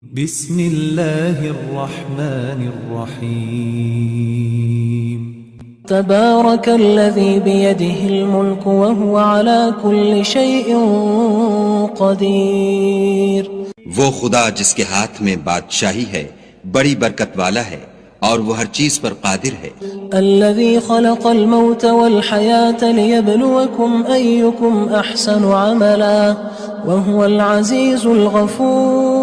بسم الله الرحمن الرحيم تبارك الذي بيده الملك وهو على كل شيء قدير. وہ خدا جس کے ہاتھ میں بادشاہی ہے بڑی برکت والا ہے اور وہ ہر چیز پر قادر ہے. الذي خلق الموت والحياة ليبلوكم أيكم أحسن عملا وهو العزيز الغفور.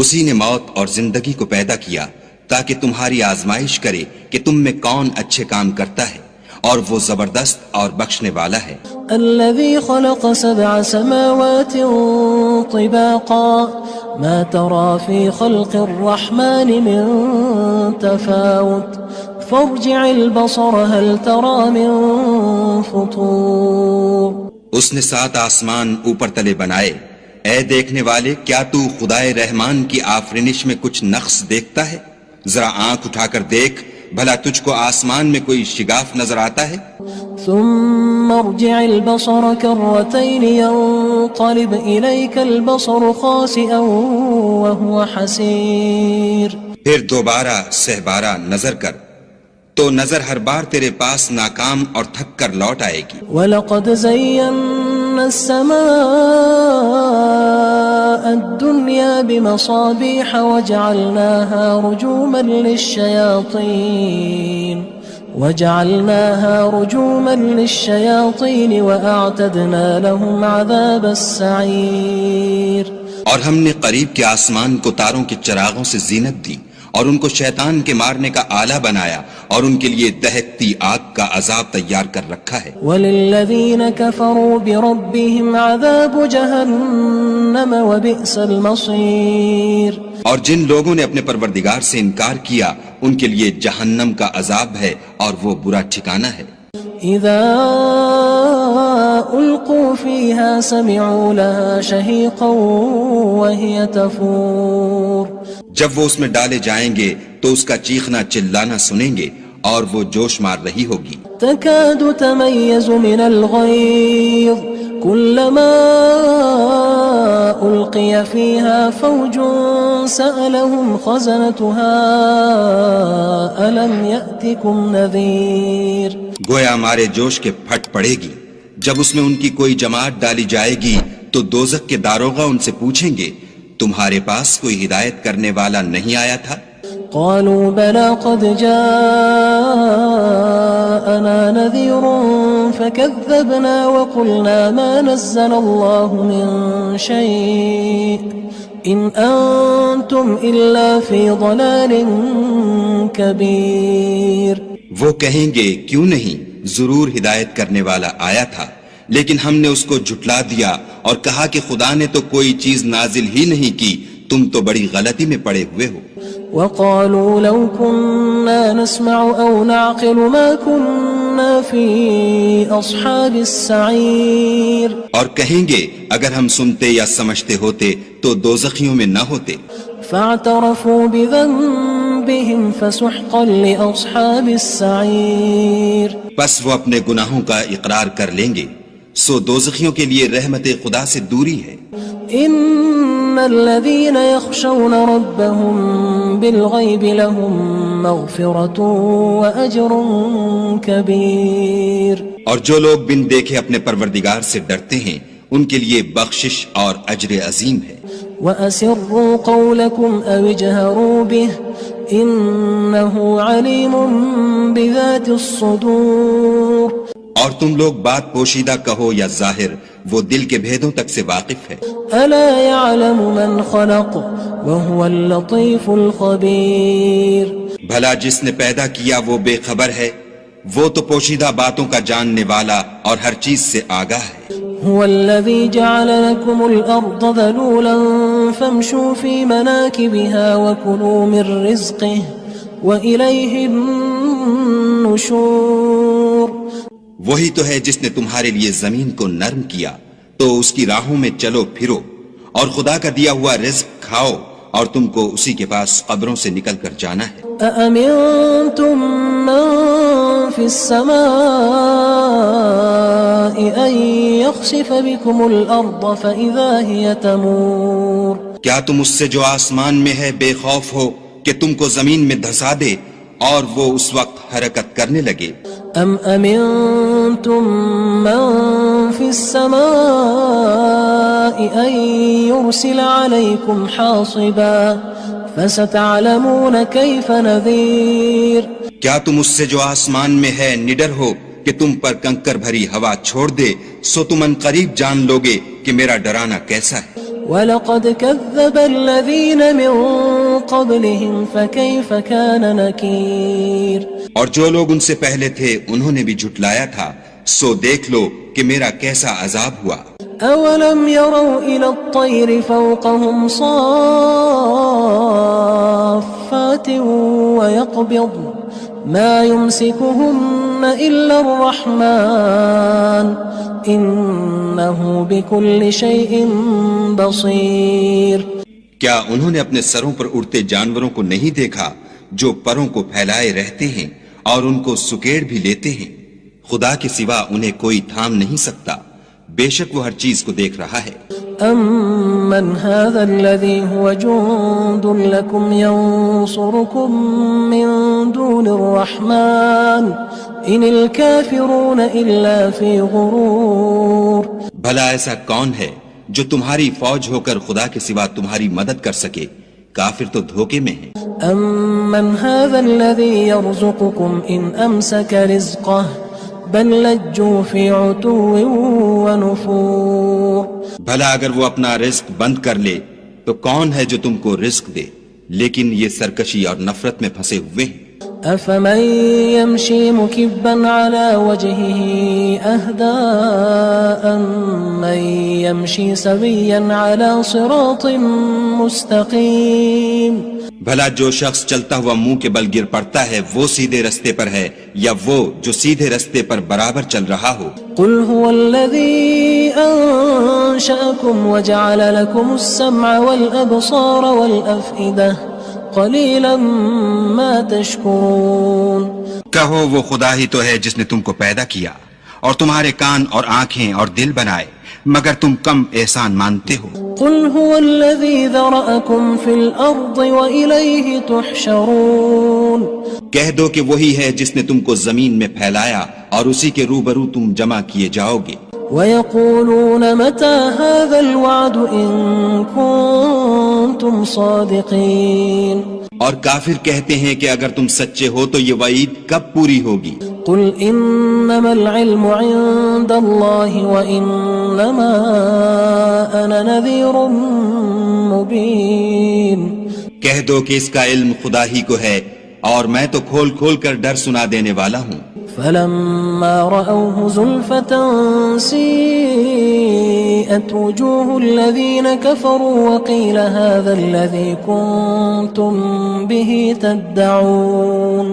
اسی نے موت اور زندگی کو پیدا کیا تاکہ تمہاری آزمائش کرے کہ تم میں کون اچھے کام کرتا ہے اور وہ زبردست اور بخشنے والا ہے. الذي خلق 7 سماوات طباقا ما ترى في خلق الرحمن من تفاوت فارجع البصر هل ترى من فطور. اس نے 7 آسمان اوپر تلے بنائے. اے دیکھنے والے، کیا تو خدائے رحمان کی آفرینش میں کچھ نقص دیکھتا ہے؟ ذرا آنکھ اٹھا کر دیکھ، بھلا تجھ کو آسمان میں کوئی شگاف نظر آتا ہے؟ ثم ارجع البصر كرتين ينقلب إليك البصر خاسئا وهو حسير. پھر دوبارہ سہبارہ نظر کر تو نظر ہر بار تیرے پاس ناکام اور تھک کر لوٹ آئے گی. وَلَقَدْ زَيَّنَّا السَّمَاءَ الدُّنْيَا بِمَصَابِيحَ وَجَعَلْنَاهَا رُجُومًا لِلشَّيَاطِينِ وَأَعْتَدْنَا لَهُمْ عَذَابَ السَّعِيرِ. اور ہم نے قریب کے آسمان کو تاروں کے چراغوں سے زینت دی اور ان کو شیطان کے مارنے کا آلہ بنایا اور ان کے لیے دہکتی آگ کا عذاب تیار کر رکھا ہے. وَلِلَّذِينَ كَفَرُوا بِرَبِّهِمْ عَذَابُ جَهَنَّمَ وَبِئْسَ الْمَصِيرُ. اور جن لوگوں نے اپنے پروردگار سے انکار کیا ان کے لیے جہنم کا عذاب ہے اور وہ برا ٹھکانہ ہے. اذا القوا فيها سمعوا لها شهيقا وهي تفور. جب وہ اس میں ڈالے جائیں گے تو اس کا چیخنا چلانا سنیں گے اور وہ جوش مار رہی ہوگی. تكاد تميز من الغيظ كلما ألقي فيها فوج سألهم خزنتها ألم يأتكم نذير. گویا مارے جوش کے پھٹ پڑے گی. جب اس میں ان کی کوئی جماعت ڈالی جائے گی تو دوزخ کے داروغہ ان سے پوچھیں گے تمہارے پاس کوئی ہدایت کرنے والا نہیں آیا تھا؟ قالوا بلى قد جاءنا نذير فكذبنا وقلنا ما نزل الله من شيء إن أنتم إلا في ضلال كبير. وہ کہیں گے کیوں نہیں، ضرور ہدایت کرنے والا آیا تھا، لیکن ہم نے اس کو جھٹلا دیا اور کہا کہ خدا نے تو کوئی چیز نازل ہی نہیں کی، تم تو بڑی غلطی میں پڑے ہوئے ہو. وقالوا لو كنا نسمع أو نعقل ما كنا في أصحاب السعير. اور کہیں گے اگر ہم سنتے یا سمجھتے ہوتے تو دوزخیوں میں نہ ہوتے. فاعترفوا بذنبهم فسحقا لأصحاب السعير. پس وہ اپنے گناہوں کا اقرار کر لیں گے، سو دوزخیوں کے لیے رحمت خدا سے دوری ہے. ان الذين يخشون ربهم بالغيب لهم مغفرة وأجر كبير. اور جو لوگ بن دیکھے اپنے پروردگار سے ڈرتے ہیں ان کے لیے بخشش اور اجر عظیم ہے. وأسروا قولكم أو اجهروا به إنه عليم بذات الصدور. اور تم لوگ بات پوشیدہ کہو یا ظاہر، وہ دل کے بھیدوں تک سے واقف ہے. ألا يعلم من خلق وهو اللطيف الخبير. بھلا جس نے پیدا کیا وہ بے خبر ہے، وہ تو پوشیدہ باتوں کا جاننے والا اور ہر چیز سے آگاہ ہے. هو الذي جعل لكم الأرض ذلولا فامشوا في مناكبها وكلوا من رزقه وإليه النشور. وہی تو ہے جس نے تمہارے لیے زمین کو نرم کیا تو اس کی راہوں میں چلو پھرو اور خدا کا دیا ہوا رزق کھاؤ اور تم کو اسی کے پاس قبروں سے نکل کر جانا ہے. أأمنتم من في السماء أن يخسف بكم الأرض فإذا هي تمور. کیا تم اس سے جو آسمان میں ہے بے خوف ہو کہ تم کو زمین میں دھسا دے اور وہ اس وقت حرکت کرنے لگے؟ ام امنتم من في السماء ان يرسل عليكم حاصبا فستعلمون كيف نذير کیا تم اس سے جو آسمان میں ہے نڈر ہو کہ تم پر کنکر بھری ہوا چھوڑ دے، سو تم ان قریب جان لوگے کہ میرا ڈرانا کیسا ہے۔ وَلَقَدْ كَذَّبَ الَّذِينَ مِن قَبْلِهِمْ فَكَيْفَ كَانَ نَكِيرٌ اور جو لوگ ان سے پہلے تھے انہوں نے بھی جھٹلایا تھا، سو دیکھ لو کہ میرا کیسا عذاب ہوا۔ أَوَلَمْ يَرَوْا إِلَى الطَّيْرِ فَوْقَهُمْ صَافَّاتٍ وَيَقْبِضْنَ مَا يُمْسِكُهُنَّ إِلَّا الرَّحْمَنُ إِنَّهُ بِكُلِّ شَيْءٍ بَصِيرٌ کیا انہوں نے اپنے سروں پر اڑتے جانوروں کو نہیں دیکھا جو پروں کو پھیلائے رہتے ہیں اور ان کو سکیڑ بھی لیتے ہیں؟ خدا کے سوا انہیں کوئی تھام نہیں سکتا، بے شک وہ ہر چیز کو دیکھ رہا ہے۔ أَمَّنْ هَذَا الَّذِي هُوَ جُندٌ لَكُمْ يَنصُرُكُم مِّن دُونِ الرَّحْمَنِ إِنِ الْكَافِرُونَ إِلَّا فِي غُرُورٍ بھلا ایسا کون ہے جو تمہاری فوج ہو کر خدا کے سوا تمہاری مدد کر سکے؟ کافر تو دھوکے میں ہیں۔ أَمَّنْ هَذَا الَّذِي يَرْزُقُكُمْ إِنْ أَمْسَكَ رِزْقَهُ بَلْ لَجُّوا فِي عُتُوٍّ وَنُفُورٍ بھلا اگر وہ اپنا رزق بند کر لے تو کون ہے جو تم کو رزق دے؟ لیکن یہ سرکشی اور نفرت میں پھنسے ہوئے ہیں۔ أَفَمَن يَمْشِي مُكِبًّا عَلَى وَجْهِهِ أَهْدَىٰ أَمَّن يَمْشِي سَوِيًّا عَلَى صِرَاطٍ مُّسْتَقِيمٍ بھلا جو شخص چلتا ہوا منہ کے بل گر پڑتا ہے وہ سیدھے رستے پر ہے یا وہ جو سیدھے رستے پر برابر چل رہا ہو؟ قُلْ هُوَ الَّذِي أَنشَأَكُمْ وَجَعَلَ لَكُمُ السَّمْعَ وَالْأَبْصَارَ وَالْأَفْئِدَةَ قَلِيلًا مَا تَشْكُرُونَ کہو وہ خدا ہی تو ہے جس نے تم کو پیدا کیا اور تمہارے کان اور آنکھیں اور دل بنائے، مگر تم کم احسان مانتے ہو۔ قُلْ هُوَ الَّذِي ذَرَأَكُمْ فِي الْأَرْضِ وَإِلَيْهِ تُحْشَرُونَ کہہ دو کہ وہی ہے جس نے تم کو زمین میں پھیلایا اور اسی کے روبرو تم جمع کیے جاؤ گے۔ وَيَقُولُونَ مَتَى هَذَا الْوَعْدُ إِن كُنتُمْ صَادِقِينَ اور کافر کہتے ہیں کہ اگر تم سچے ہو تو یہ وعید کب پوری ہوگی؟ قُلْ إِنَّمَا الْعِلْمُ عِندَ اللَّهِ وَإِنَّمَا أَنَا نَذِيرٌ مُّبِينٌ کہہ دو کہ اس کا علم خدا ہی کو ہے اور میں تو کھول کھول کر ڈر سنا دینے والا ہوں۔ فَلَمَّا رَأَوْهُ زُلْفَةً سِيئَتْ وُجُوهُ الَّذِينَ كَفَرُوا وَقِيلَ هَذَا الَّذِي كُنتُم بِهِ تَدَّعُونَ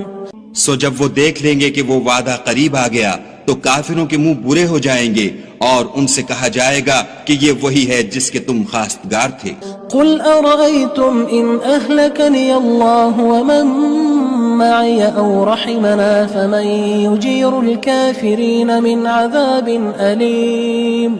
سو جب وہ دیکھ لیں گے کہ وہ وعدہ قریب آ گیا تو کافروں کے منہ برے ہو جائیں گے اور ان سے کہا جائے گا کہ یہ وہی ہے جس کے تم خواستگار تھے۔ قُلْ أَرَأَيْتُمْ إِنْ أَهْلَكَنِيَ اللَّهُ وَمَن مَّعِيَ أَوْ رَحِمَنَا فَمَن يُجِيرُ الْكَافِرِينَ مِنْ عَذَابٍ أَلِيمٍ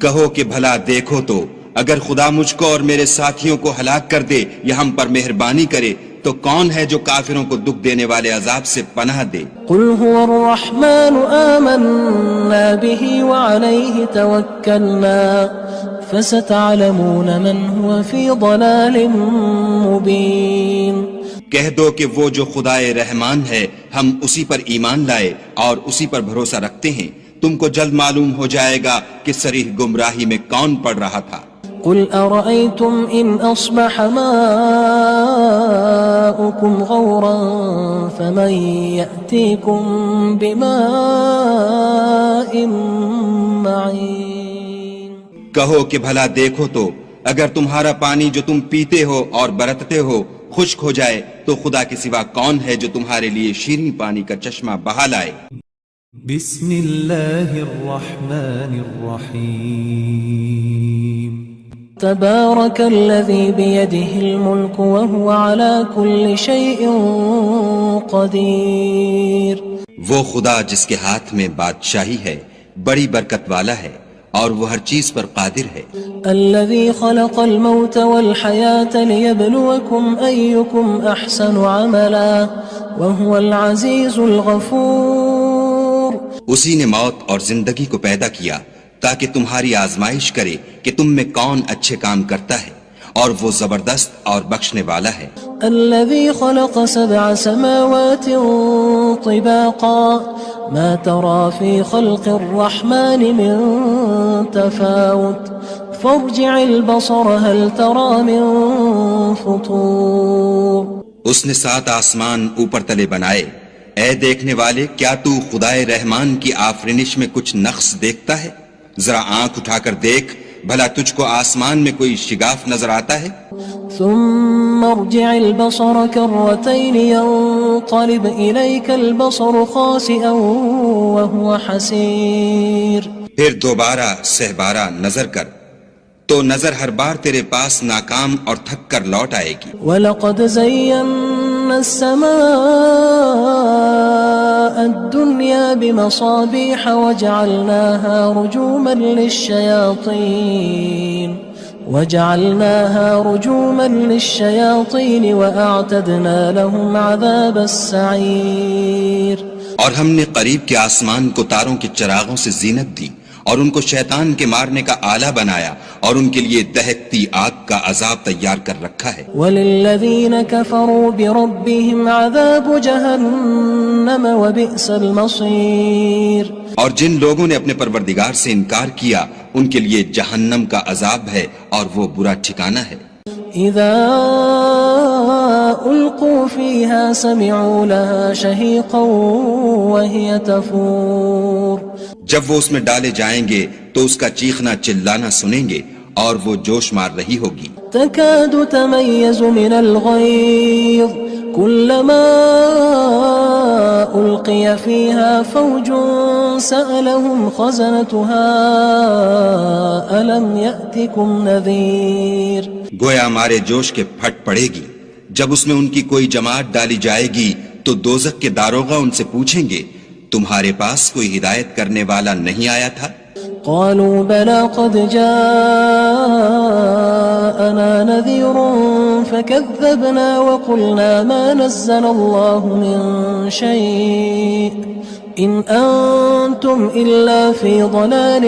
کہو کہ بھلا دیکھو تو اگر خدا مجھ کو اور میرے ساتھیوں کو ہلاک کر دے یا ہم پر مہربانی کرے تو کون ہے جو کافروں کو دکھ دینے والے عذاب سے پناہ دے؟ قُلْ هُوَ الرَّحْمَنُ آمَنَّا بِهِ وَعَلَيْهِ تَوَكَّلْنَا فَسَتَعْلَمُونَ مَنْ هُوَ فِي ضَلَالٍ مُّبِينٍ کہہ دو کہ وہ جو خدائے رحمان ہے ہم اسی پر ایمان لائے اور اسی پر بھروسہ رکھتے ہیں، تم کو جلد معلوم ہو جائے گا کہ صریح گمراہی میں کون پڑ رہا تھا۔ قُلْ أَرَأَيْتُمْ إِنْ أَصْبَحَ مَاؤُكُمْ غَوْرًا فَمَن يَأْتِيكُم بِمَاءٍ مَّعِينٍ کہو کہ بھلا دیکھو تو اگر تمہارا پانی جو تم پیتے ہو اور برتتے ہو خشک ہو جائے تو خدا کے سوا کون ہے جو تمہارے لیے شیریں پانی کا چشمہ بہا لائے؟ بسم اللہ الرحمن الرحیم تبارك الذي بيده الملك وهو على كل شيء قدير وہ خدا جس کے ہاتھ میں بادشاہی ہے بڑی برکت والا ہے اور وہ ہر چیز پر قادر ہے. الذي خلق الموت والحياة ليبلوكم أيكم أحسن عملا وهو العزيز الغفور. اسی نے موت اور زندگی کو پیدا کیا تاکہ تمہاری آزمائش کرے کہ تم میں کون اچھے کام کرتا ہے، اور وہ زبردست اور بخشنے والا ہے. الذي خلق 7 سماوات طباقا ما ترى في خلق الرحمن من تفاوت فارجع البصر هل ترى من فطور. اس نے 7 آسمان اوپر تلے بنائے. اے دیکھنے والے، کیا تو خدائے رحمان کی آفرینش میں کچھ نقص دیکھتا ہے؟ ذرا آنکھ اٹھا کر دیکھ، بھلا تجھ کو آسمان میں کوئی شگاف نظر آتا ہے؟ ثم ارجع البصر كرتين ينقلب إليك البصر خاسئا وهو حسير. پھر دوبارہ سہبارہ نظر کر تو نظر ہر بار تیرے پاس ناکام اور تھک کر لوٹ آئے گی. وَلَقَدْ زَيَّنَّا السَّمَاءَ الدُّنْيَا بِمَصَابِيحَ وَجَعَلْنَاهَا رُجُومًا لِلشَّيَاطِينِ وَأَعْتَدْنَا لَهُمْ عَذَابَ السَّعِيرِ. اور ہم نے قریب کے آسمان کو تاروں کے چراغوں سے زینت دی اور ان کو شیطان کے مارنے کا آلہ بنایا، اور ان کے لیے دہکتی آگ کا عذاب تیار کر رکھا ہے. وَلِلَّذِينَ كَفَرُوا بِرَبِّهِمْ عَذَابُ جَهَنَّمَ وَبِئْسَ الْمَصِيرُ. اور جن لوگوں نے اپنے پروردگار سے انکار کیا ان کے لیے جہنم کا عذاب ہے، اور وہ برا ٹھکانہ ہے. اذا القوا فيها سمعوا لها شهيقا وهي تفور. جب وہ اس میں ڈالے جائیں گے تو اس کا چیخنا چلانا سنیں گے، اور وہ جوش مار رہی ہوگی. تكاد تميز من الغيظ كلما ألقي فيها فوج سألهم خزنتها ألم يأتكم نذير. گویا مارے جوش کے پھٹ پڑے گی. جب اس میں ان کی کوئی جماعت ڈالی جائے گی تو دوزخ کے داروغہ ان سے پوچھیں گے، تمہارے پاس کوئی ہدایت کرنے والا نہیں آیا تھا؟ قالوا بلى قد جاءنا نذير فكذبنا وقلنا ما نزل الله من شيء إن أنتم إلا في ضلال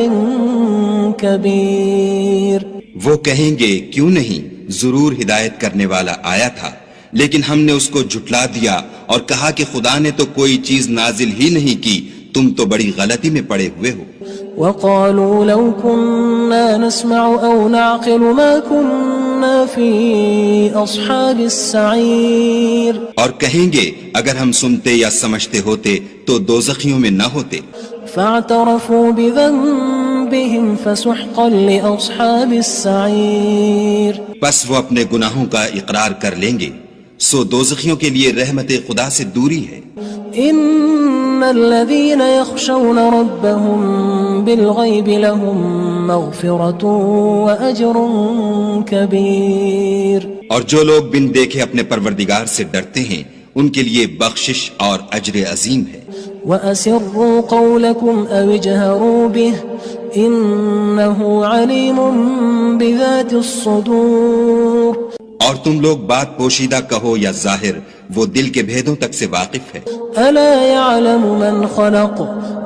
كبير. وہ کہیں گے کیوں نہیں، ضرور ہدایت کرنے والا آیا تھا، لیکن ہم نے اس کو جھٹلا دیا اور کہا کہ خدا نے تو کوئی چیز نازل ہی نہیں کی، تم تو بڑی غلطی میں پڑے ہوئے ہو. وقالوا لو كنا نسمع أو نعقل ما كنا في أصحاب السعير. اور کہیں گے اگر ہم سنتے یا سمجھتے ہوتے تو دوزخیوں میں نہ ہوتے. فاعترفوا بذنبهم فسحقا لأصحاب السعير. بس وہ اپنے گناہوں کا اقرار کر لیں گے، سو دوزخیوں کے لیے رحمت خدا سے دوری ہے. ان الذين يخشون ربهم بالغيب لهم مغفرة وأجر كبير. اور جو لوگ بن دیکھے اپنے پروردگار سے ڈرتے ہیں ان کے لیے بخشش اور اجر عظیم ہے. وَأَسِرُّوا قَوْلَكُمْ أَوِ اجْهَرُوا بِهِ إِنَّهُ عَلِيمٌ بِذَاتِ الصُّدُورِ. اور تم لوگ بات پوشیدہ کہو یا ظاہر، وہ دل کے بھیدوں تک سے واقف ہے. أَلَا يَعْلَمُ مَنْ خَلَقَ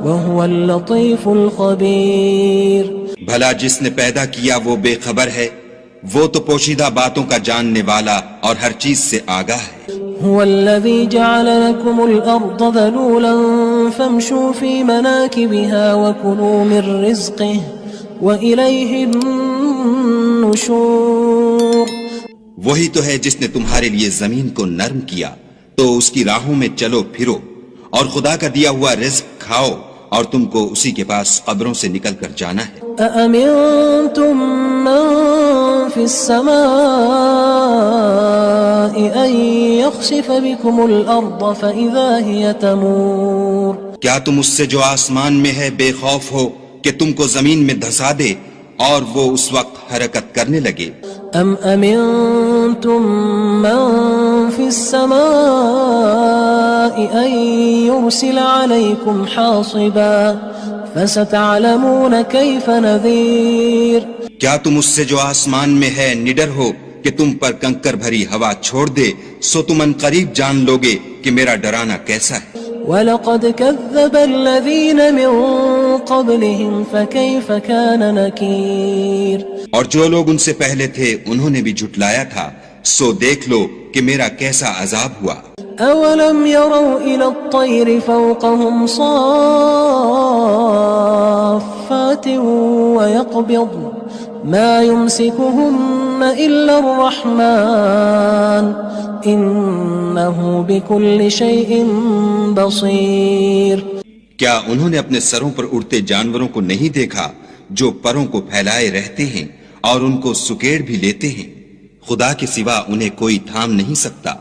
وَهُوَ اللَّطِيفُ الْخَبِيرُ. بھلا جس نے پیدا کیا وہ بے خبر ہے، وہ تو پوشیدہ باتوں کا جاننے والا اور ہر چیز سے آگاہ ہے. هو الذي جعل لكم الأرض ذلولا فامشوا في مناكبها وكلوا من رزقه وإليه النشور. وہی تو ہے جس نے تمہارے لیے زمین کو نرم کیا تو اس کی راہوں میں چلو پھرو، اور خدا کا دیا ہوا رزق کھاؤ، اور تم کو اسی کے پاس قبروں سے نکل کر جانا ہے. أأمنتم من في السماء أن يخسف بكم الأرض فإذا هي تمور. کیا تم اس سے جو آسمان میں ہے بے خوف ہو کہ تم کو زمین میں دھسا دے اور وہ اس وقت حرکت کرنے لگے؟ أم أمنتم من في السماء أن يرسل عليكم حاصبا فستعلمون كيف نذير کیا تم اس سے جو آسمان میں ہے نڈر ہو کہ تم پر کنکر بھری ہوا چھوڑ دے، سو تم ان قریب جان لوگے کہ میرا ڈرانا کیسا ہے۔ وَلَقَدْ كَذَّبَ الَّذِينَ مِن قَبْلِهِمْ فَكَيْفَ كَانَ نَكِيرٌ اور جو لوگ ان سے پہلے تھے انہوں نے بھی جھٹلایا تھا، سو دیکھ لو کہ میرا کیسا عذاب ہوا۔ أَوَلَمْ يَرَوْا إِلَى الطَّيْرِ فَوْقَهُمْ صَافَّاتٍ وَيَقْبِضْنَ مَا يُمْسِكُهُنَّ إِلَّا الرَّحْمَنُ إِنَّهُ بِكُلِّ شَيْءٍ بَصِيرٌ کیا انہوں نے اپنے سروں پر اڑتے جانوروں کو نہیں دیکھا جو پروں کو پھیلائے رہتے ہیں اور ان کو سکیڑ بھی لیتے ہیں؟ خدا کے سوا انہیں کوئی تھام نہیں سکتا،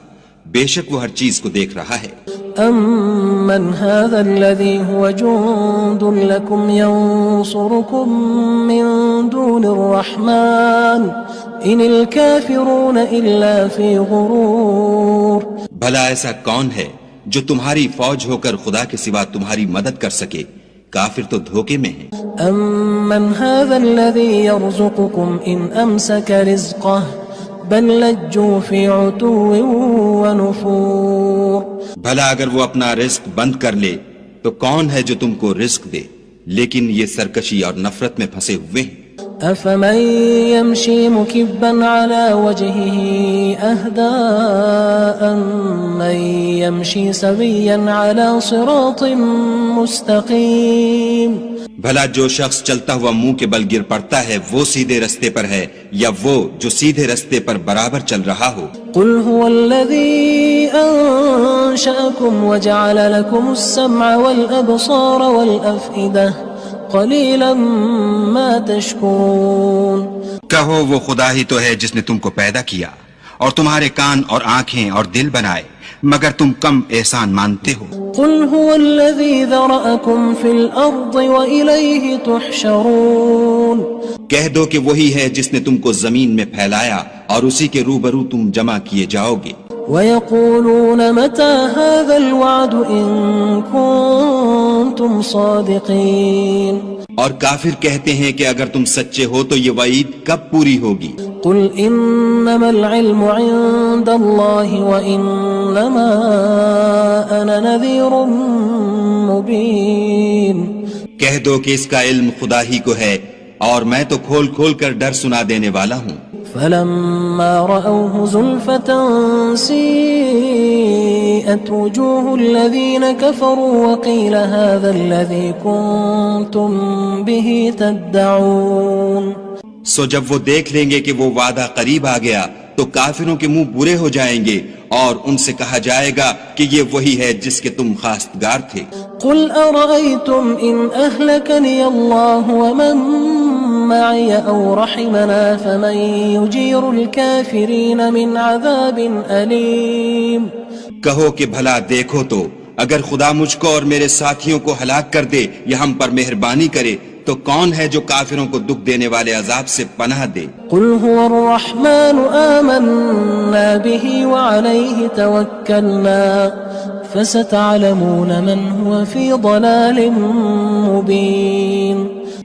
بے شک وہ ہر چیز کو دیکھ رہا ہے۔ أَمَّنْ هَذَا الَّذِي هُوَ جُندٌ لَكُمْ يَنصُرُكُم مِّن دُونِ الرَّحْمَنِ إِنِ الْكَافِرُونَ إِلَّا فِي غُرُورٍ بھلا ایسا کون ہے جو تمہاری فوج ہو کر خدا کے سوا تمہاری مدد کر سکے؟ کافر تو دھوکے میں ہیں۔ أَمَّنْ هَذَا الَّذِي يَرْزُقُكُمْ إِنْ أَمْسَكَ رِزْقَهُ بَلْ لَجُّوا فِي عُتُوٍّ وَنُفُورٍ بھلا اگر وہ اپنا رزق بند کر لے تو کون ہے جو تم کو رزق دے؟ لیکن یہ سرکشی اور نفرت میں پھنسے ہوئے ہیں۔ أَفَمَن يَمْشِي مُكِبًّا عَلَى وَجْهِهِ أَهْدَىٰ أَمَّن يَمْشِي سَوِيًّا عَلَى صِرَاطٍ مُّسْتَقِيمٍ بھلا جو شخص چلتا ہوا منہ کے بل گر پڑتا ہے وہ سیدھے رستے پر ہے یا وہ جو سیدھے رستے پر برابر چل رہا ہو؟ قُلْ هُوَ الَّذِي أَنشَأَكُمْ وَجَعَلَ لَكُمُ السَّمْعَ وَالْأَبْصَارَ وَالْأَفْئِدَةَ قَلِيلًا مَا تَشْكُرُونَ کہو وہ خدا ہی تو ہے جس نے تم کو پیدا کیا اور تمہارے کان اور آنکھیں اور دل بنائے، مگر تم کم احسان مانتے ہو۔ قُلْ هُوَ الَّذِي ذَرَأَكُمْ فِي الْأَرْضِ وَإِلَيْهِ تُحْشَرُونَ کہہ دو کہ وہی ہے جس نے تم کو زمین میں پھیلایا اور اسی کے روبرو تم جمع کیے جاؤ گے۔ وَيَقُولُونَ مَتَى هَذَا الْوَعْدُ إِن كُنتُمْ صَادِقِينَ اور کافر کہتے ہیں کہ اگر تم سچے ہو تو یہ وعید کب پوری ہوگی؟ قُلْ إِنَّمَا الْعِلْمُ عِندَ اللَّهِ وَإِنَّمَا أَنَا نَذِيرٌ مُّبِينٌ کہہ دو کہ اس کا علم خدا ہی کو ہے اور میں تو کھول کھول کر ڈر سنا دینے والا ہوں۔ فَلَمَّا رَأَوْهُ زُلْفَةً سِيئَتْ وُجُوهُ الَّذِينَ كَفَرُوا وَقِيلَ هَذَا الَّذِي كُنتُم بِهِ تَدَّعُونَ سو جب وہ دیکھ لیں گے کہ وہ وعدہ قریب آ گیا تو کافروں کے منہ برے ہو جائیں گے اور ان سے کہا جائے گا کہ یہ وہی ہے جس کے تم خواستگار تھے۔ قُلْ أَرَأَيْتُمْ إِنْ أَهْلَكَنِيَ اللَّهُ وَمَن مَّعِيَ أَوْ رَحِمَنَا فَمَن يُجِيرُ الْكَافِرِينَ مِنْ عَذَابٍ أَلِيمٍ کہو کہ بھلا دیکھو تو اگر خدا مجھ کو اور میرے ساتھیوں کو ہلاک کر دے یا ہم پر مہربانی کرے تو کون ہے جو کافروں کو دکھ دینے والے عذاب سے پناہ دے؟ قُلْ هُوَ الرَّحْمَنُ آمَنَّا بِهِ وَعَلَيْهِ تَوَكَّلْنَا فَسَتَعْلَمُونَ مَنْ هُوَ فِي ضَلَالٍ مُّبِينٍ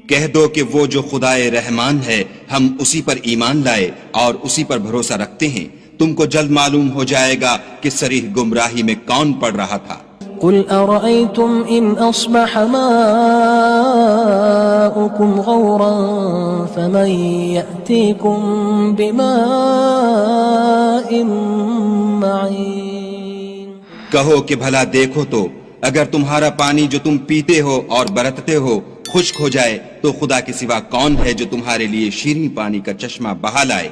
کہہ دو کہ وہ جو خدائے رحمان ہے ہم اسی پر ایمان لائے اور اسی پر بھروسہ رکھتے ہیں، تم کو جلد معلوم ہو جائے گا کہ صریح گمراہی میں کون پڑ رہا تھا۔ قُلْ أَرَأَيْتُمْ إِنْ أَصْبَحَ مَاؤُكُمْ غَوْرًا فَمَن يَأْتِيكُم بِمَاءٍ مَّعِينٍ کہو کہ بھلا دیکھو تو اگر تمہارا پانی جو تم پیتے ہو اور برتتے ہو خشک ہو جائے تو خدا کے سوا کون ہے جو تمہارے لیے شیریں پانی کا چشمہ بہا لائے؟